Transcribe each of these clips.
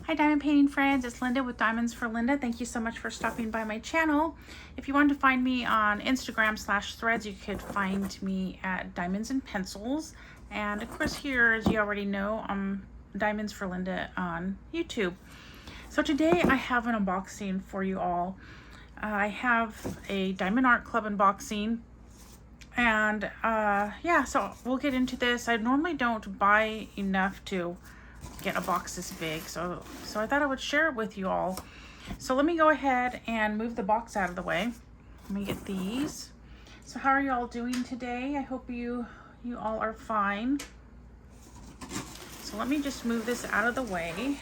Hi diamond painting friends, it's Linda with Diamonds for Linda. Thank you so much for stopping by my channel. If you want to find me on Instagram/threads, you could find me at Diamonds and Pencils. And of course here, as you already know, I'm Diamonds for Linda on YouTube. So today I have an unboxing for you all. I have a Diamond Art Club unboxing. And yeah, so we'll get into this. I normally don't buy enough to get a box this big, so I thought I would share it with you all. So let me go ahead and move the box out of the way. Let me get these. So how are you all doing today? I hope you all are fine. So let me just move this out of the way.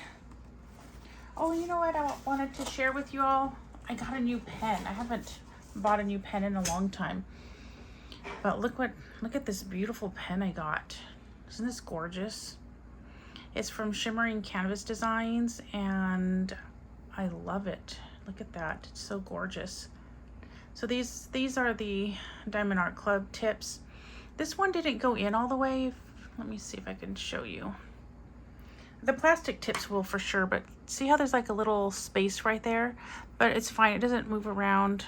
Oh, you know what I wanted to share with you all? I got a new pen. I haven't bought a new pen in a long time. But look at this beautiful pen I got. Isn't this gorgeous? It's from Shimmering Canvas Designs and I love it. Look at that, it's so gorgeous. So these are the Diamond Art Club tips. This one didn't go in all the way. Let me see if I can show you. The plastic tips will for sure, but see how there's like a little space right there? But it's fine, it doesn't move around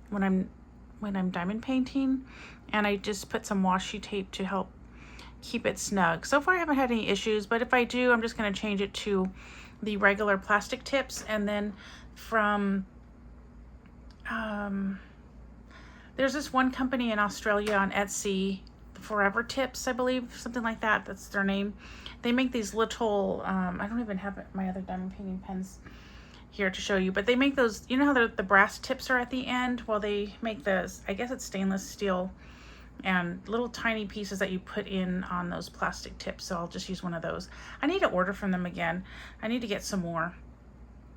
when I'm diamond painting. And I just put some washi tape to help keep it snug. So far I haven't had any issues, but if I do, I'm just going to change it to the regular plastic tips. And then from there's this one company in Australia on Etsy, Forever Tips, I believe, something like that, that's their name. They make these little I don't even have my other diamond painting pens here to show you, but they make those, you know how the brass tips are at the end? Well, they make those, I guess it's stainless steel, and little tiny pieces that you put in on those plastic tips. So I'll just use one of those. I need to order from them again. I need to get some more.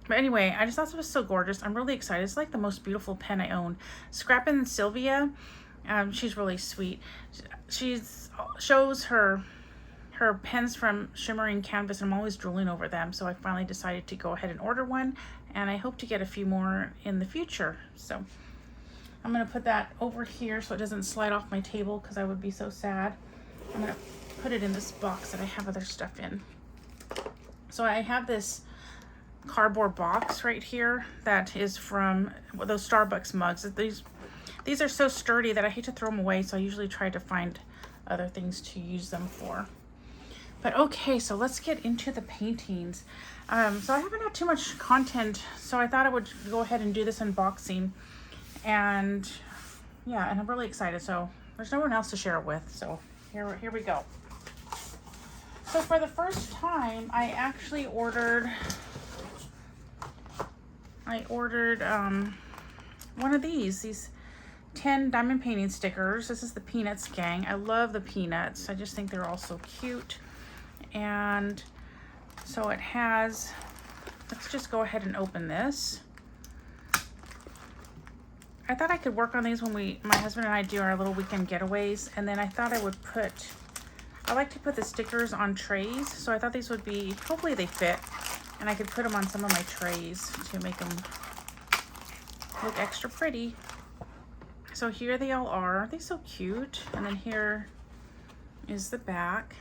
But anyway, I just thought it was so gorgeous. I'm really excited. It's like the most beautiful pen I own. Scrappin' Sylvia, she's really sweet. She shows her pens from Shimmering Canvas, and I'm always drooling over them. So I finally decided to go ahead and order one, and I hope to get a few more in the future. So I'm going to put that over here so it doesn't slide off my table, because I would be so sad. I'm going to put it in this box that I have other stuff in. So I have this cardboard box right here that is from those Starbucks mugs. These are so sturdy that I hate to throw them away, so I usually try to find other things to use them for. But okay, so let's get into the paintings. So I haven't had too much content, so I thought I would go ahead and do this unboxing. And yeah, and I'm really excited. So there's no one else to share it with. So here we go. So for the first time, I actually ordered one of these 10 diamond painting stickers. This is the Peanuts gang. I love the Peanuts. I just think they're all so cute. And so it has, let's just go ahead and open this. I thought I could work on these when my husband and I do our little weekend getaways, and then I thought I like to put the stickers on trays, so I thought these would be, hopefully they fit, and I could put them on some of my trays to make them look extra pretty. So here they all are. Aren't they so cute? And then here is the back.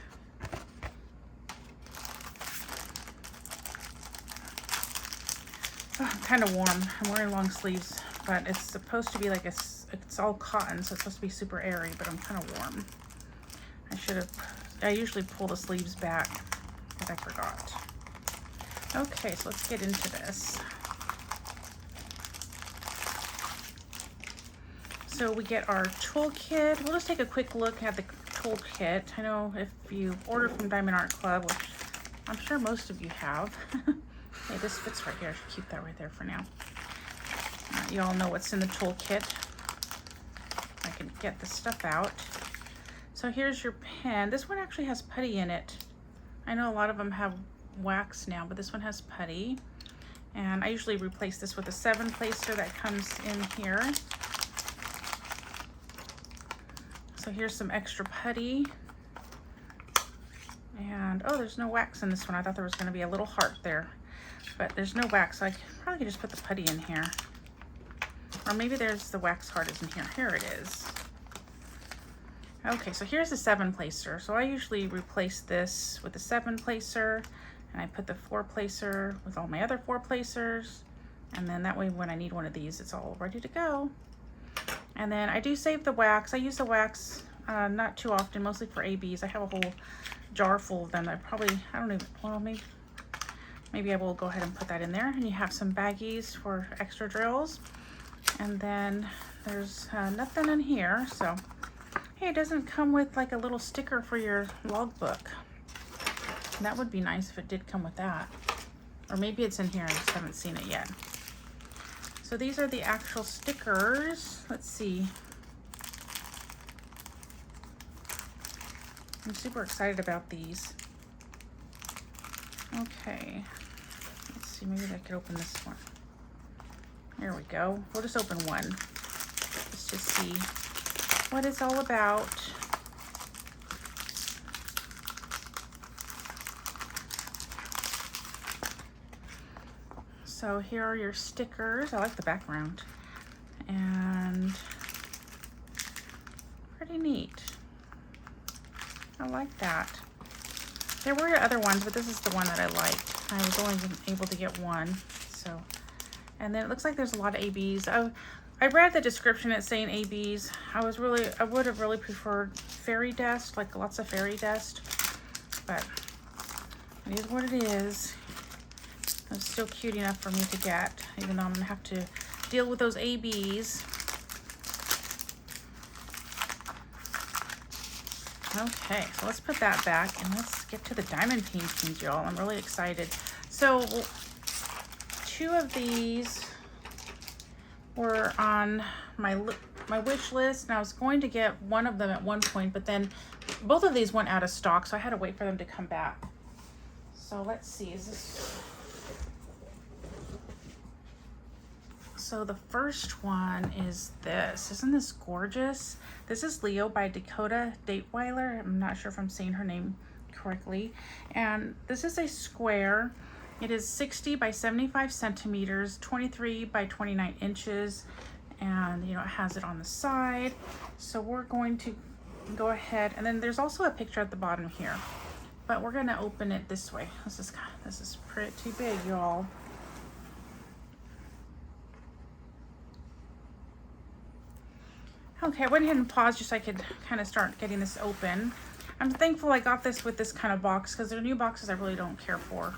Oh, I'm kind of warm. I'm wearing long sleeves. But it's supposed to be like it's all cotton, so it's supposed to be super airy, but I'm kind of warm. I usually pull the sleeves back, but I forgot. Okay, so let's get into this. So we get our toolkit. We'll just take a quick look at the toolkit. I know if you order from Diamond Art Club, which I'm sure most of you have. Hey, this fits right here. I should keep that right there for now. You all know what's in the toolkit. I can get the stuff out. So here's your pen. This one actually has putty in it. I know a lot of them have wax now, but this one has putty. And I usually replace this with a 7-placer that comes in here. So here's some extra putty. And oh, there's no wax in this one. I thought there was going to be a little heart there, but there's no wax. So I probably could just put the putty in here. Or maybe there's the wax heart is in here. Here it is. Okay, so here's the 7-placer. So I usually replace this with a 7-placer, And I put the 4-placer with all my other 4-placers. And then that way when I need one of these, it's all ready to go. And then I do save the wax. I use the wax not too often, mostly for ABs. I have a whole jar full of them. I don't even, well, maybe I will go ahead and put that in there. And you have some baggies for extra drills. And then there's nothing in here. So, hey, it doesn't come with like a little sticker for your logbook. That would be nice if it did come with that. Or maybe it's in here, I just haven't seen it yet. So these are the actual stickers. Let's see. I'm super excited about these. Okay. Let's see, maybe I could open this one. There we go. We'll just open one. Let's just see what it's all about. So here are your stickers. I like the background. And pretty neat. I like that. There were other ones, but this is the one that I liked. I was only able to get one. So, and then it looks like there's a lot of ABs. I read the description, it's saying ABs. I would have really preferred fairy dust, like lots of fairy dust. But it is what it is. It's still cute enough for me to get, even though I'm gonna have to deal with those ABs. Okay, so let's put that back and let's get to the diamond paintings, y'all. I'm really excited. So 2 of these were on my wish list, and I was going to get one of them at one point, but then both of these went out of stock, so I had to wait for them to come back. So let's see, is this... So the first one is this. Isn't this gorgeous? This is Leo by Dakota Dateweiler. I'm not sure if I'm saying her name correctly. And this is a square. It is 60 by 75 centimeters, 23 by 29 inches. And you know, it has it on the side. So we're going to go ahead, and then there's also a picture at the bottom here. But we're gonna open it this way. This is pretty big, y'all. Okay, I went ahead and paused just so I could kind of start getting this open. I'm thankful I got this with this kind of box because they're new boxes I really don't care for.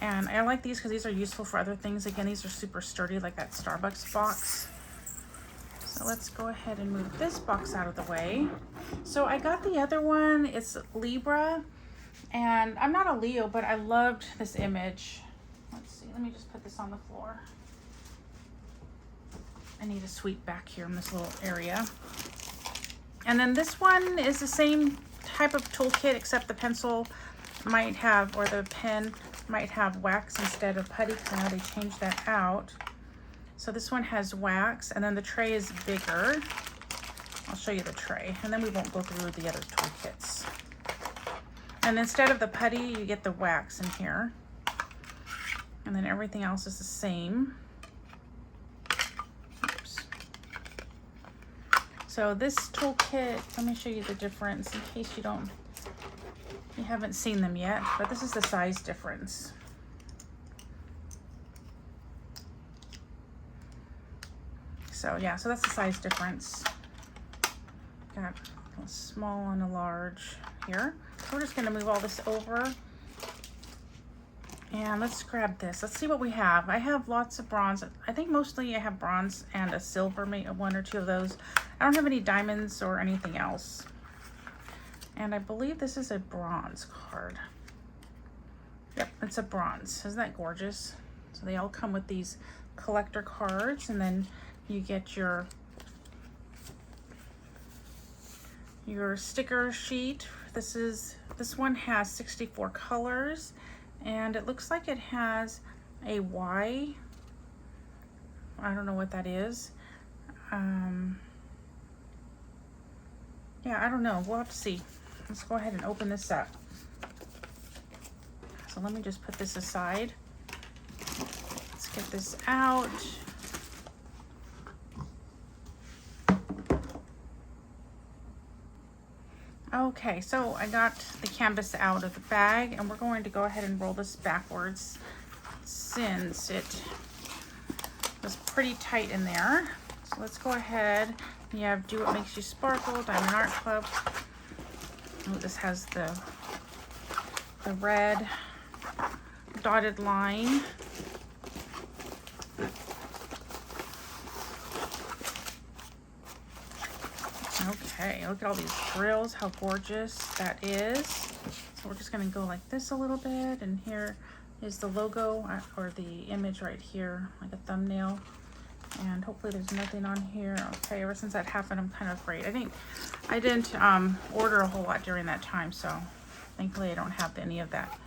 And I like these because these are useful for other things. Again, these are super sturdy, like that Starbucks box. So let's go ahead and move this box out of the way. So I got the other one, it's Libra. And I'm not a Leo, but I loved this image. Let's see, let me just put this on the floor. I need to sweep back here in this little area. And then this one is the same type of toolkit, except the pencil might have, or the pen might have wax instead of putty, because I know they changed that out. So this one has wax, and then the tray is bigger. I'll show you the tray, and then we won't go through the other toolkits. And instead of the putty, you get the wax in here. And then everything else is the same. So this toolkit, let me show you the difference in case you haven't seen them yet, but this is the size difference. So yeah, so that's the size difference. Got a small and a large here. So we're just gonna move all this over. And let's grab this. Let's see what we have. I have lots of bronze. I think mostly I have bronze and a silver, maybe 1 or 2 of those. I don't have any diamonds or anything else. And I believe this is a bronze card. Yep, it's a bronze. Isn't that gorgeous? So they all come with these collector cards, and then you get your sticker sheet. This one has 64 colors. And it looks like it has a Y. I don't know what that is. Yeah, I don't know. We'll have to see. Let's go ahead and open this up. So let me just put this aside. Let's get this out. Okay, so I got the canvas out of the bag, and we're going to go ahead and roll this backwards since it was pretty tight in there. So let's go ahead. You have Do What Makes You Sparkle, Diamond Art Clube. Oh, this has the red dotted line. Okay, look at all these drills, how gorgeous that is. So we're just gonna go like this a little bit, and here is the logo or the image right here, like a thumbnail. And hopefully there's nothing on here. Okay, ever since that happened, I'm kind of afraid. I didn't order a whole lot during that time, so thankfully I don't have any of that.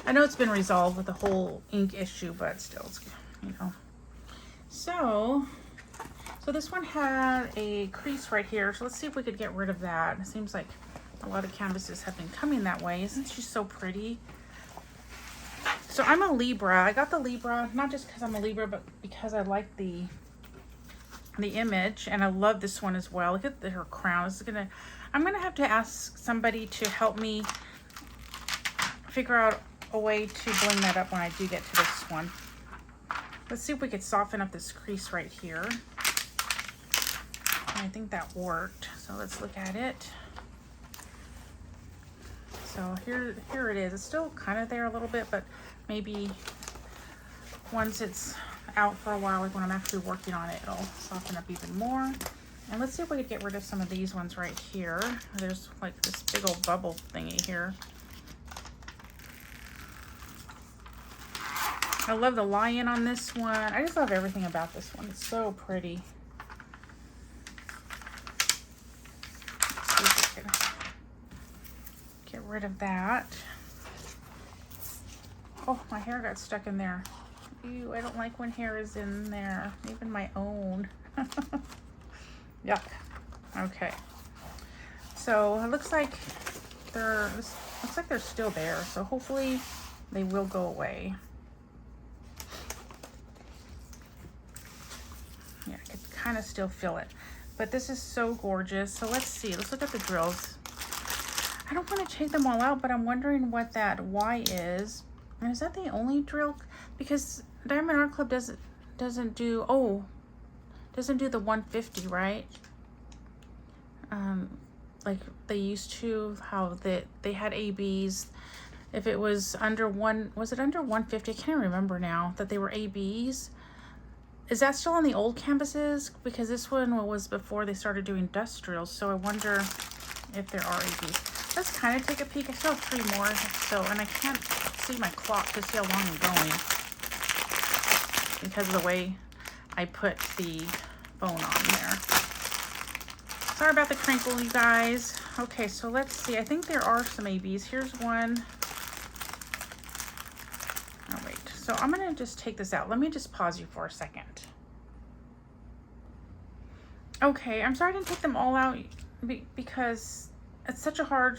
I know it's been resolved with the whole ink issue, but still, it's, you know. So this one had a crease right here, so let's see if we could get rid of that. It seems like a lot of canvases have been coming that way. Isn't she so pretty? So I'm a Libra. I got the Libra, not just because I'm a Libra, but because I like the image, and I love this one as well. Look at her crown. I'm gonna have to ask somebody to help me figure out a way to bling that up when I do get to this one. Let's see if we could soften up this crease right here. I think that worked. So let's look at it. So here it is. It's still kind of there a little bit, but maybe once it's out for a while, like when I'm actually working on it, it'll soften up even more. And let's see if we could get rid of some of these ones right here. There's like this big old bubble thingy here. I love the lion on this one. I just love everything about this one. It's so pretty. Get rid of that. Oh, my hair got stuck in there. Ew, I don't like when hair is in there, even my own. Yuck. Okay. So it looks like they're still there. So hopefully they will go away. Yeah, I could kind of still feel it. But this is so gorgeous. So let's see. Let's look at the drills. I don't want to take them all out, but I'm wondering what that Y is. And is that the only drill? Because Diamond Art Clube doesn't do the 150, right? Like they used to, how they had ABs. If it was under was it under 150? I can't remember now that they were ABs. Is that still on the old canvases? Because this one was before they started doing dust drills. So I wonder if there are ABs. Let's kind of take a peek. I still have 3 more. So, and I can't see my clock to see how long I'm going because of the way I put the phone on there. Sorry about the crinkle, you guys. Okay, so let's see. I think there are some ABs. Here's one. Oh, wait. So I'm going to just take this out. Let me just pause you for a second. Okay, I'm sorry I didn't take them all out because it's so hard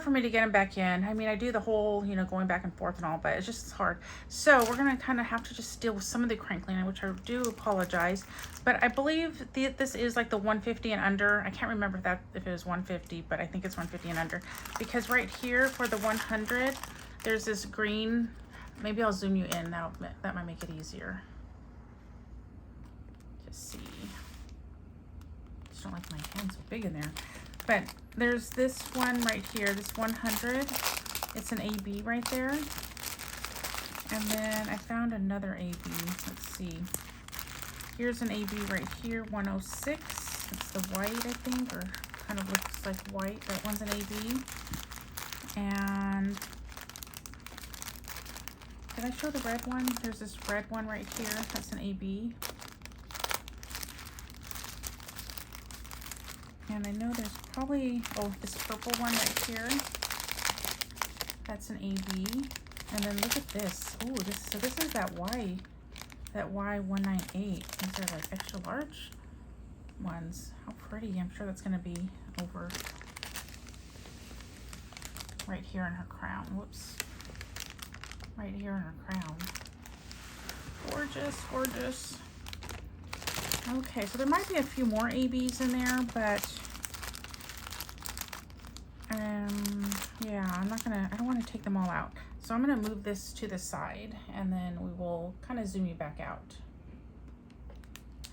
for me to get them back in. I mean, I do the whole, you know, going back and forth and all, but it's just hard. So we're going to kind of have to just deal with some of the crinkling, which I do apologize. But I believe this is like the 150 and under. I can't remember if it was 150, but I think it's 150 and under. Because right here for the 100, there's this green. Maybe I'll zoom you in. That might make it easier. Just see. Just don't like my hand so big in there. But there's this one right here, this 100. It's an AB right there. And then I found another AB. Let's see. Here's an AB right here, 106. It's the white, I think, or kind of looks like white. That one's an AB. And did I show the red one? There's this red one right here. That's an AB. And I know there's probably, this purple one right here. That's an AB. And then look at this. Oh, this is that Y198. These are like extra large ones. How pretty. I'm sure that's going to be over right here in her crown. Whoops. Right here in her crown. Gorgeous, gorgeous. Okay, so there might be a few more ABs in there, but I don't want to take them all out. So I'm gonna move this to the side and then we will kind of zoom you back out.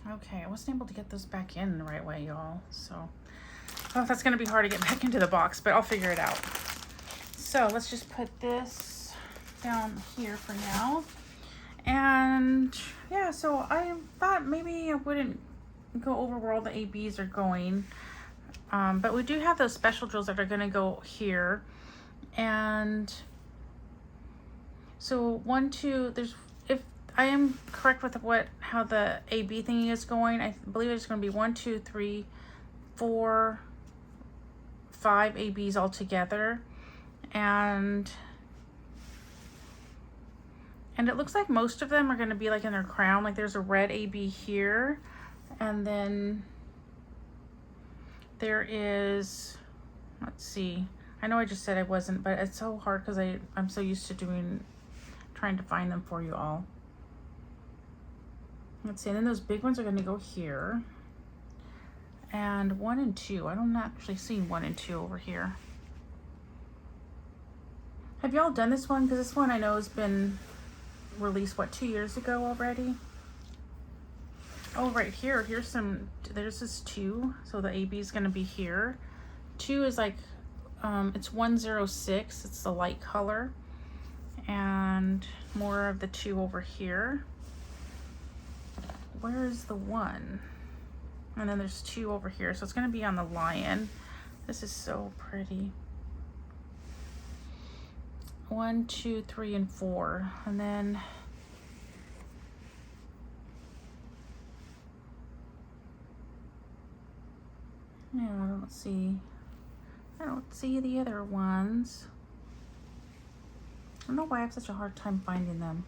Okay, I wasn't able to get those back in the right way, y'all. So, oh, that's gonna be hard to get back into the box, but I'll figure it out. So let's just put this down here for now. And yeah, so I thought maybe I wouldn't go over where all the ABs are going. But we do have those special drills that are gonna go here. And so 1, 2, if I am correct with how the AB thingy is going, I believe it's going to be 1, 2, 3, 4, 5 ABs all together, and it looks like most of them are going to be like in their crown. Like there's a red AB here, and then there is, let's see, I know I just said I wasn't, but it's so hard because I'm so used to trying to find them for you all. Let's see, and then those big ones are going to go here. And 1 and 2, I'm not actually seeing 1 and 2 over here. Have y'all done this one? Because this one I know has been released, what, 2 years ago already? Oh, right here, there's this 2, so the AB is going to be here. 2 is like, it's 106, it's the light color. And more of the 2 over here. Where is the 1? And then there's 2 over here, so it's going to be on the lion. This is so pretty. 1, 2, 3, and 4, and then yeah, I don't see the other ones. I don't know why I have such a hard time finding them.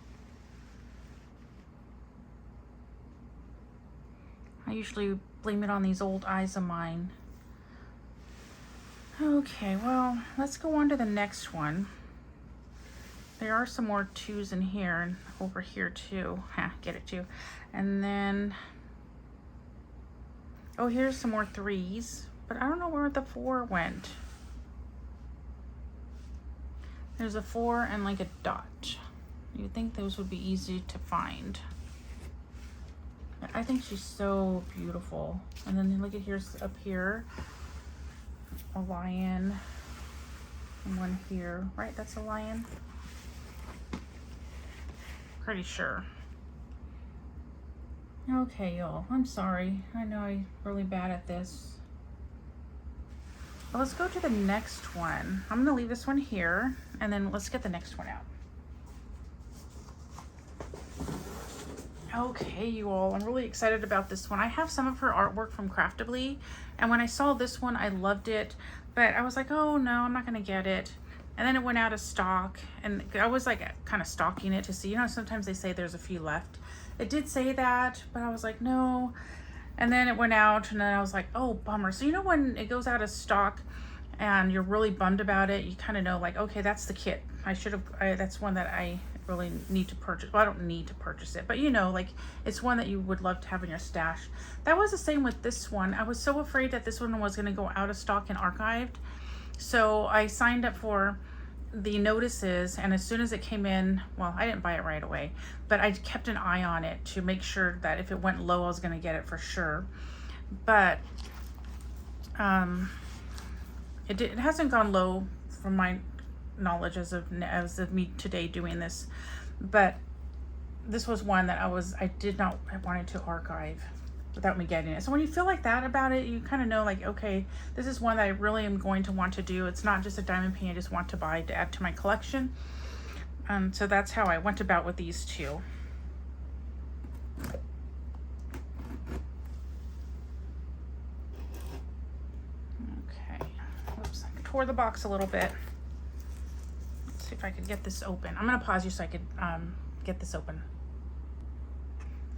I usually blame it on these old eyes of mine. Okay, well, let's go on to the next one. There are some more 2s in here and over here too. Get it too. And then, oh, here's some more 3s, but I don't know where the 4 went. There's a 4 and like a dot. You'd think those would be easy to find. I think she's so beautiful. And then look at here's up here, a lion, and one here, right? That's a lion. Pretty sure. Okay, y'all, I'm sorry. I know I'm really bad at this. Well, let's go to the next one. I'm gonna leave this one here, and then let's get the next one out. Okay, you all, I'm really excited about this one. I have some of her artwork from Craftably, and when I saw this one, I loved it, but I was like, oh no, I'm not gonna get it. And then it went out of stock, and I was like kind of stalking it to see, you know, sometimes they say there's a few left. It did say that, but I was like, no. And then it went out, and then I was like, oh, bummer. So you know when it goes out of stock and you're really bummed about it, you kind of know like, okay, that's the kit. That's one that I really need to purchase. Well, I don't need to purchase it, but you know, like it's one that you would love to have in your stash. That was the same with this one. I was so afraid that this one was going to go out of stock and archived. So I signed up for the notices, and as soon as it came in, well, I didn't buy it right away, but I kept an eye on it to make sure that if it went low, I was going to get it for sure. But it hasn't gone low from my knowledge as of me today doing this, but this was one that I wanted to archive without me getting it. So when you feel like that about it, you kind of know like, okay, this is one that I really am going to want to do. It's not just a diamond painting I just want to buy to add to my collection. So that's how I went about with these 2. Okay, oops, I tore the box a little bit. Let's see if I could get this open. I'm gonna pause you so I could get this open.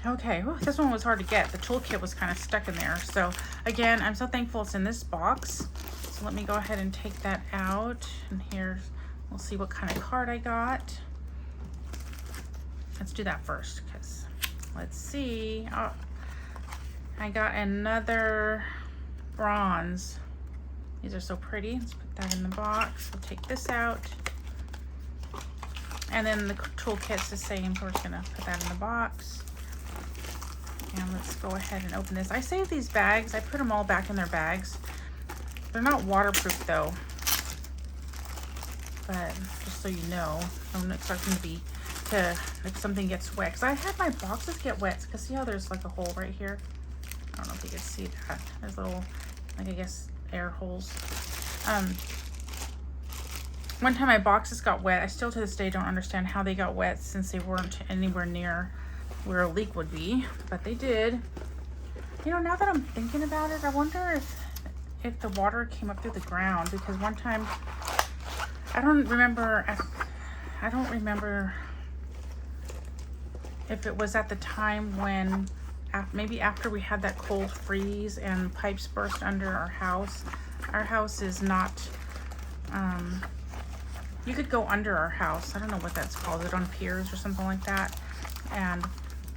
Okay, whew, this one was hard to get. The toolkit was kind of stuck in there. So again, I'm so thankful it's in this box. So let me go ahead and take that out. And here, we'll see what kind of card I got. Let's do that first, because let's see. Oh, I got another bronze. These are so pretty. Let's put that in the box. We'll take this out. And then the toolkit's the same, so we're just gonna put that in the box. And let's go ahead and open this. I saved these bags. I put them all back in their bags. They're not waterproof though. But just so you know, I'm not expecting to be, if something gets wet. Because I had my boxes get wet. Because see how there's like a hole right here? I don't know if you can see that. There's little, like I guess, air holes. One time my boxes got wet. I still to this day don't understand how they got wet since they weren't anywhere near where a leak would be, but they did. You know, now that I'm thinking about it, I wonder if the water came up through the ground, because one time, I don't remember if it was at the time when, maybe after we had that cold freeze and pipes burst under our house. Our house is not, you could go under our house. I don't know what that's called. Is it on piers or something like that? And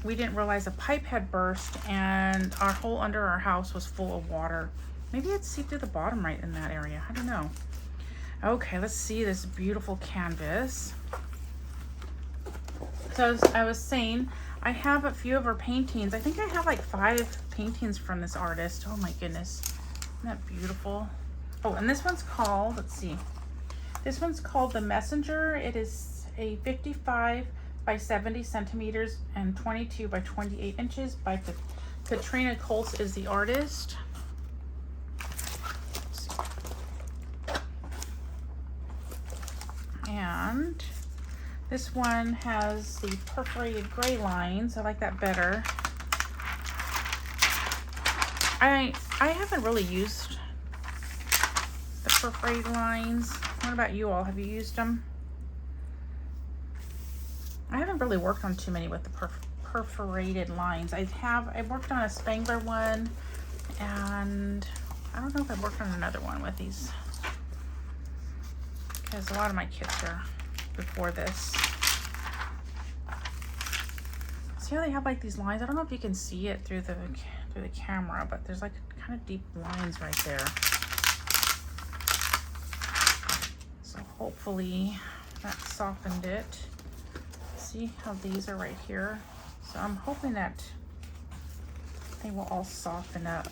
we didn't realize a pipe had burst and our hole under our house was full of water. Maybe it seeped to the bottom right in that area. I don't know. Okay, let's see this beautiful canvas. So as I was saying, I have a few of her paintings. I think I have like 5 paintings from this artist. Oh my goodness. Isn't that beautiful? Oh, and this one's called, let's see. This one's called The Messenger. It is a 55 by 70 centimeters and 22 by 28 inches by Katrina Colts is the artist. And this one has the perforated gray lines. I like that better. I haven't really used the perforated lines. What about you all? Have you used them? I haven't really worked on too many with the perforated lines. I worked on a Spangler one, and I don't know if I worked on another one with these, because a lot of my kits are before this. See how they have like these lines? I don't know if you can see it through the camera, but there's like kind of deep lines right there. So hopefully that softened it. See how these are right here? So I'm hoping that they will all soften up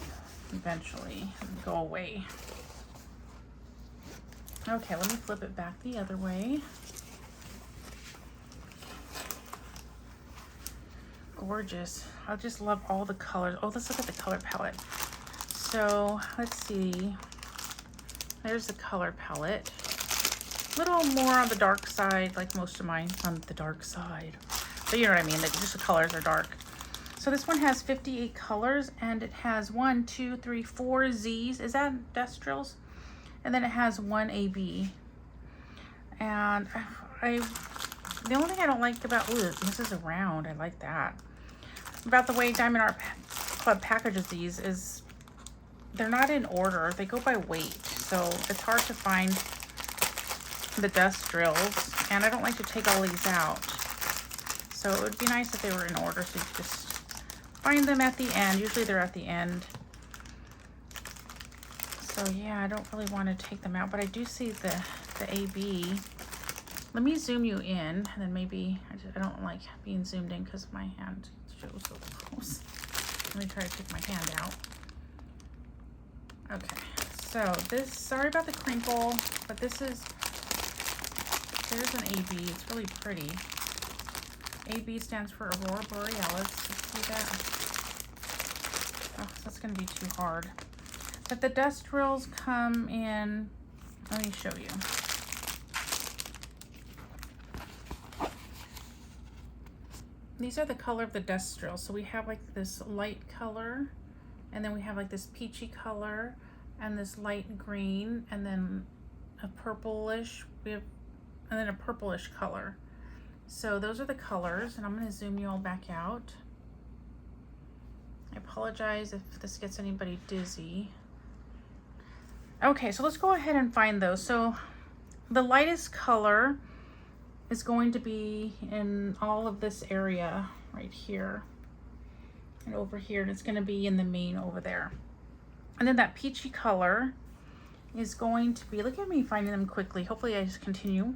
eventually and go away. Okay, let me flip it back the other way. Gorgeous. I just love all the colors. Oh, let's look at the color palette. So let's see. There's the color palette. A little more on the dark side, like most of mine on the dark side. But you know what I mean, just the colors are dark. So this one has 58 colors, and it has 1, 2, 3, 4 Z's. Is that industrials? And then it has 1 AB. And the only thing I don't like about, ooh, this is a round, I like that. About the way Diamond Art Club packages these is they're not in order. They go by weight. So it's hard to find the dust drills, and I don't like to take all these out. So it would be nice if they were in order, so you could just find them at the end. Usually they're at the end. So yeah, I don't really want to take them out, but I do see the AB. Let me zoom you in, and then maybe, I don't like being zoomed in because my hand shows so close. Let me try to take my hand out. Okay, so this, sorry about the crinkle, but this is, there's an AB. It's really pretty. AB stands for Aurora Borealis. See that? Oh, that's going to be too hard. But the dust drills come in, let me show you. These are the color of the dust drill. So we have like this light color, and then we have like this peachy color, and this light green, and then a purplish, and then a purplish color. So those are the colors, and I'm going to zoom you all back out. I apologize if this gets anybody dizzy. Okay, so let's go ahead and find those. So the lightest color is going to be in all of this area right here and over here, and it's going to be in the main over there. And then that peachy color is going to be, look at me finding them quickly. Hopefully I just continue.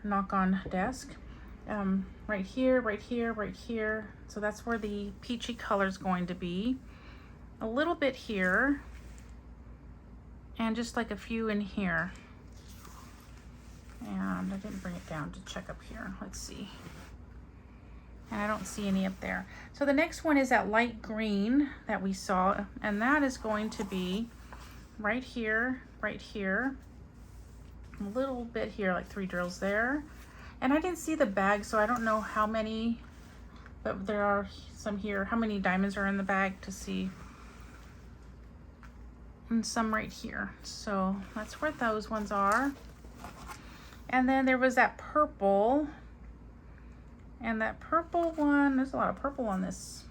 Knock on desk. Right here, right here, right here. So that's where the peachy color is going to be. A little bit here. And just like a few in here. And I didn't bring it down to check up here. Let's see. And I don't see any up there. So the next one is that light green that we saw. And that is going to be right here, right here. A little bit here, like 3 drills there. And I didn't see the bag, so I don't know how many, but there are some here. How many diamonds are in the bag to see. And some right here. So that's where those ones are. And then there was that purple. And that purple one, there's a lot of purple on this.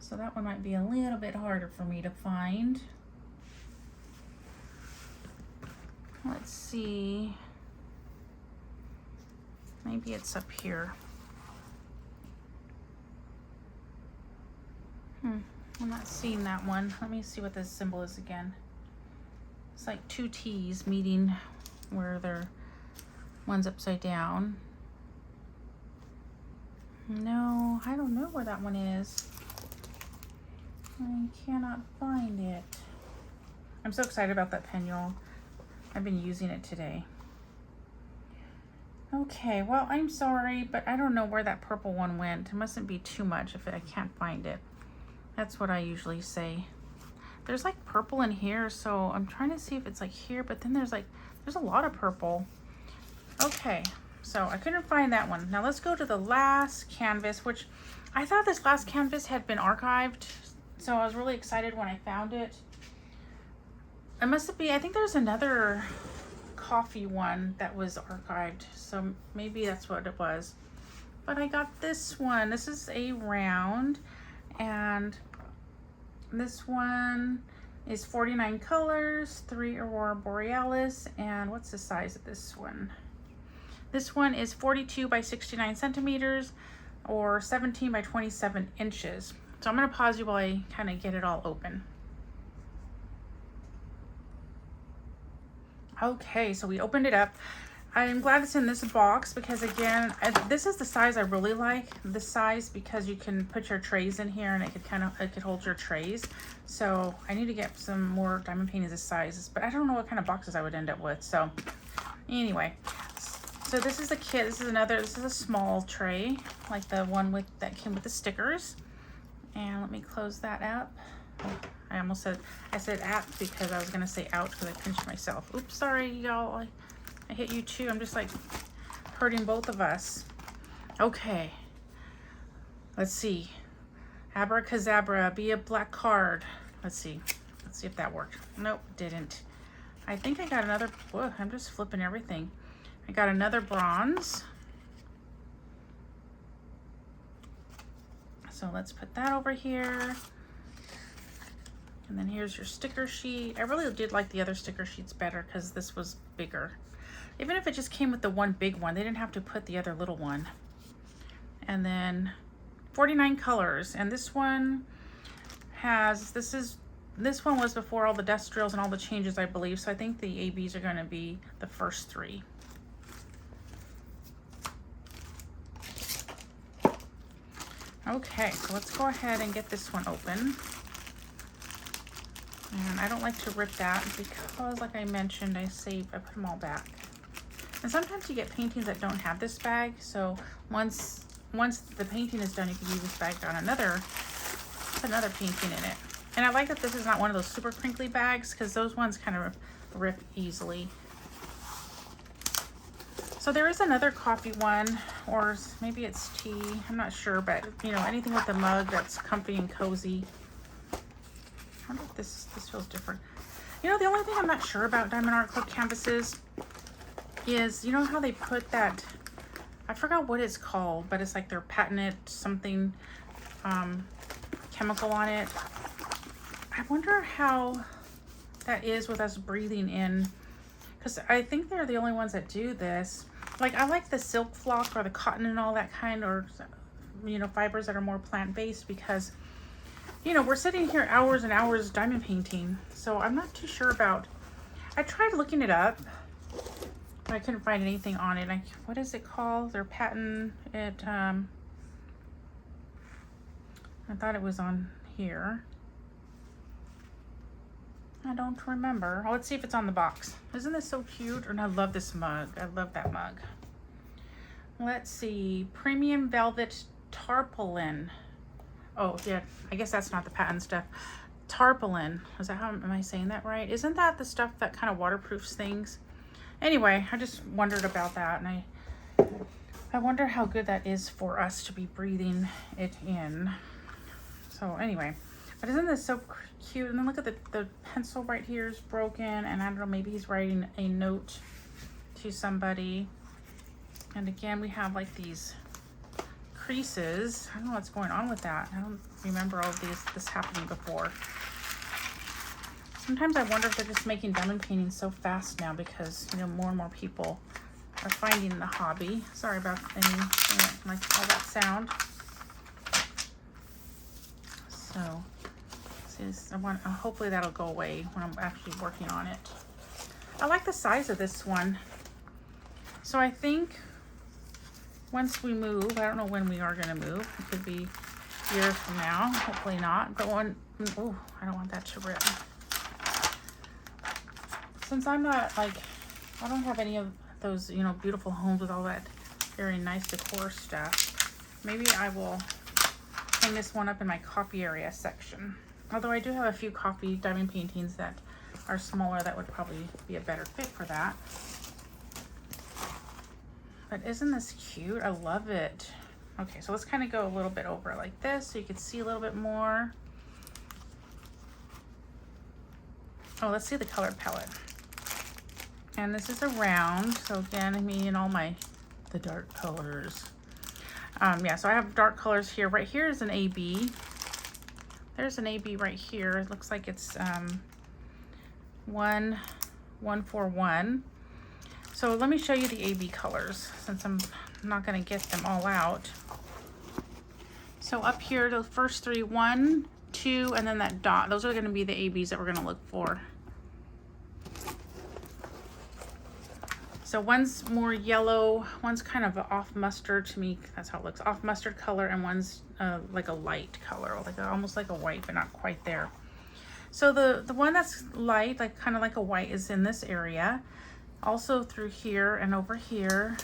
So that one might be a little bit harder for me to find. Let's see. Maybe it's up here. I'm not seeing that one. Let me see what this symbol is again. It's like 2 T's meeting where they're, one's upside down. No, I don't know where that one is. I cannot find it. I'm so excited about that pen, y'all. I've been using it today. Okay, well, I'm sorry, but I don't know where that purple one went. It mustn't be too much if I can't find it. That's what I usually say. There's like purple in here, so I'm trying to see if it's like here, but then there's a lot of purple. Okay, so I couldn't find that one. Now let's go to the last canvas, which I thought this last canvas had been archived, so I was really excited when I found it. It must be, I think there's another coffee one that was archived, so maybe that's what it was. But I got this one. This is a round, and this one is 49 colors, 3 Aurora Borealis, and what's the size of this one? This one is 42 by 69 centimeters, or 17 by 27 inches. So I'm gonna pause you while I kind of get it all open. Okay, so we opened it up. I'm glad it's in this box because, again, this is the size I really like. This size because you can put your trays in here and it could hold your trays. So I need to get some more diamond paintings this size, but I don't know what kind of boxes I would end up with. So anyway, so this is the kit. This is a small tray, like the one that came with the stickers. And let me close that up. Oh, I said app because I was gonna say out because I pinched myself. Oops, sorry y'all. I hit you too. I'm just like hurting both of us. Okay. Let's see. Abracadabra, be a black card. Let's see. Let's see if that worked. Nope, didn't. I think I got another, whoa, I'm just flipping everything. I got another bronze. So let's put that over here. And then here's your sticker sheet. I really did like the other sticker sheets better because this was bigger. Even if it just came with the one big one, they didn't have to put the other little one. And then 49 colors. And this one has, this one was before all the dust drills and all the changes, I believe. So I think the ABs are gonna be the first 3. Okay, so let's go ahead and get this one open. And I don't like to rip that because, like I mentioned, I put them all back. And sometimes you get paintings that don't have this bag, so once the painting is done, you can use this bag on put another painting in it. And I like that this is not one of those super crinkly bags because those ones kind of rip easily. So there is another coffee one, or maybe it's tea, I'm not sure, but you know, anything with a mug that's comfy and cozy. I wonder if this feels different. You know, the only thing I'm not sure about Diamond Art Club canvases is, you know how they put that, I forgot what it's called, but it's like their patented something chemical on it. I wonder how that is with us breathing in, because I think they're the only ones that do this. Like, I like the silk flock or the cotton and all that kind, or, you know, fibers that are more plant-based, because you know, we're sitting here hours and hours diamond painting, so I'm not too sure about, I tried looking it up, but I couldn't find anything on it. What is it called? Their patent, I thought it was on here. I don't remember. Oh, let's see if it's on the box. Isn't this so cute? And I love this mug. I love that mug. Let's see. Premium Velvet Tarpaulin. Oh, yeah. I guess that's not the patent stuff. Tarpaulin. Is that how, am I saying that right? Isn't that the stuff that kind of waterproofs things? Anyway, I just wondered about that. And I wonder how good that is for us to be breathing it in. So anyway. But isn't this so cute? And then look at the pencil right here is broken. And I don't know, maybe he's writing a note to somebody. And again, we have like these creases. I don't know what's going on with that. I don't remember all of this happening before. Sometimes I wonder if they're just making diamond painting so fast now because, you know, more and more people are finding the hobby. Sorry about like all that sound. So, hopefully that'll go away when I'm actually working on it. I like the size of this one. So I think once we move, I don't know when we are going to move. It could be years from now. Hopefully not. But oh, I don't want that to rip. Since I'm not like, I don't have any of those, you know, beautiful homes with all that very nice decor stuff. Maybe I will hang this one up in my coffee area section. Although I do have a few coffee diamond paintings that are smaller that would probably be a better fit for that. But isn't this cute? I love it. Okay, so let's kind of go a little bit over like this so you can see a little bit more. Oh, let's see the color palette. And this is a round. So again, me and all the dark colors. Yeah, so I have dark colors here. Right here is an AB. There's an AB right here. It looks like it's 141. So let me show you the AB colors since I'm not going to get them all out. So up here, the first three, 1, 2, and then that dot. Those are going to be the ABs that we're going to look for. So one's more yellow, one's kind of off mustard to me. That's how it looks, off mustard color, and one's like a light color, almost like a white, but not quite there. So the one that's light, like kind of like a white, is in this area. Also through here and over here,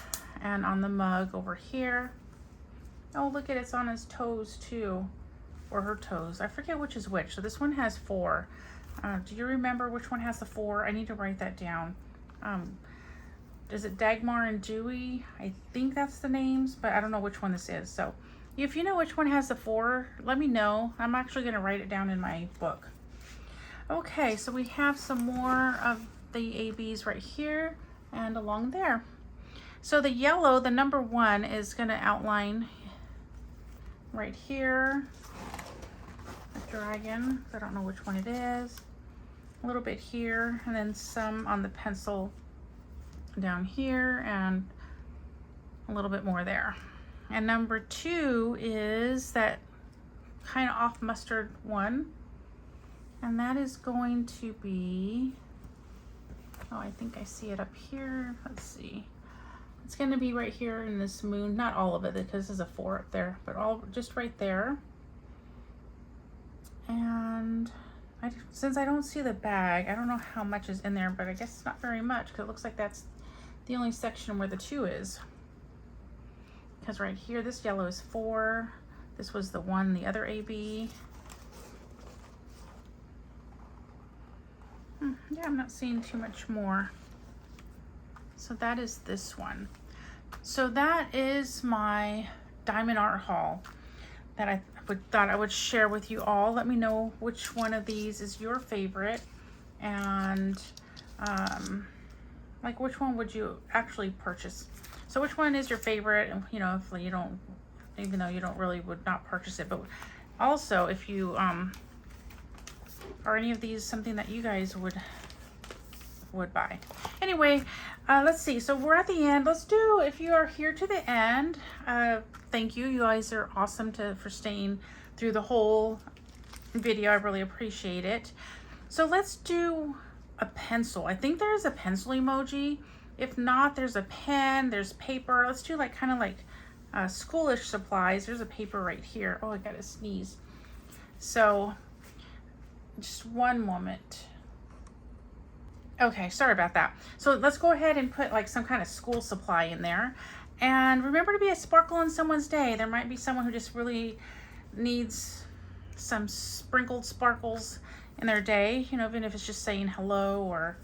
and on the mug over here. Oh, look at it's on his toes too, or her toes. I forget which is which. So this one has 4. Do you remember which one has the 4? I need to write that down. Is it Dagmar and Dewey? I think that's the names, but I don't know which one this is. So if you know which one has the 4, let me know. I'm actually going to write it down in my book. Okay, so we have some more of the ABs right here and along there. So the yellow, the number 1, is going to outline right here. The dragon. I don't know which one it is. A little bit here, and then some on the pencil down here, and a little bit more there. And number 2 is that kind of off mustard one, and that is going to be, oh, I think I see it up here. Let's see. It's going to be right here in this moon. Not all of it because there's a 4 up there, but all just right there. And since I don't see the bag, I don't know how much is in there, but I guess it's not very much because it looks like that's the only section where the 2 is. Because right here, this yellow is 4. This was the 1, the other AB. Yeah, I'm not seeing too much more. So that is this one. So that is my diamond art haul that I thought I would share with you all. Let me know which one of these is your favorite, and like which one would you actually purchase. So which one is your favorite? And you know, if you don't, even though you don't really would not purchase it, but also if you are any of these something that you guys would buy. Anyway, let's see. So we're at the end. Let's do, if you are here to the end, thank you. You guys are awesome for staying through the whole video. I really appreciate it. So let's do a pencil. I think there's a pencil emoji. If not, there's a pen, there's paper. Let's do like kind of like schoolish supplies. There's a paper right here. Oh, I gotta sneeze. So just one moment. Okay, sorry about that. So let's go ahead and put like some kind of school supply in there. And remember to be a sparkle in someone's day. There might be someone who just really needs some sprinkled sparkles in their day, you know, even if it's just saying hello, or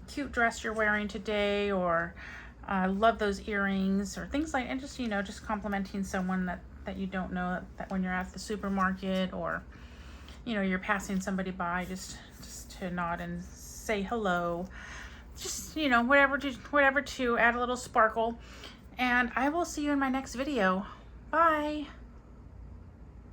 cute dress you're wearing today, or love those earrings, or things like, and just, you know, just complimenting someone that you don't know, that when you're at the supermarket, or, you know, you're passing somebody by, just to nod and say hello. Just, you know, whatever to add a little sparkle. And I will see you in my next video. Bye.